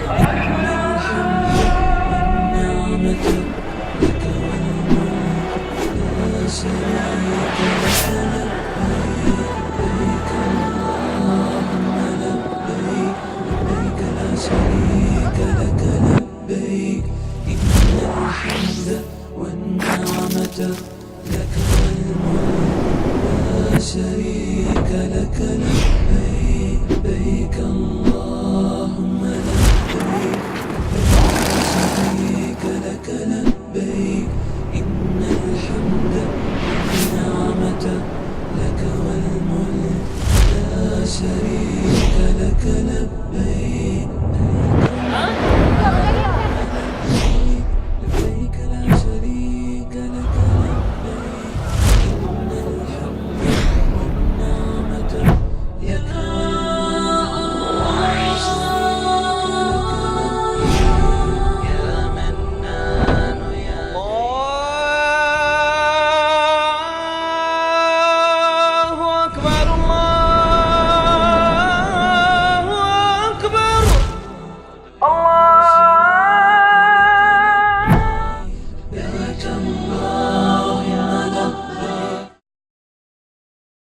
إن الحمد والنعمة لك والملك لا شريك لك. لبيك اللهم لبيك لبيك لا شريك لك لبيك. إن الحمد والنعمة لك والملك لا شريك لك لبيك لبيك اللهم لبيك.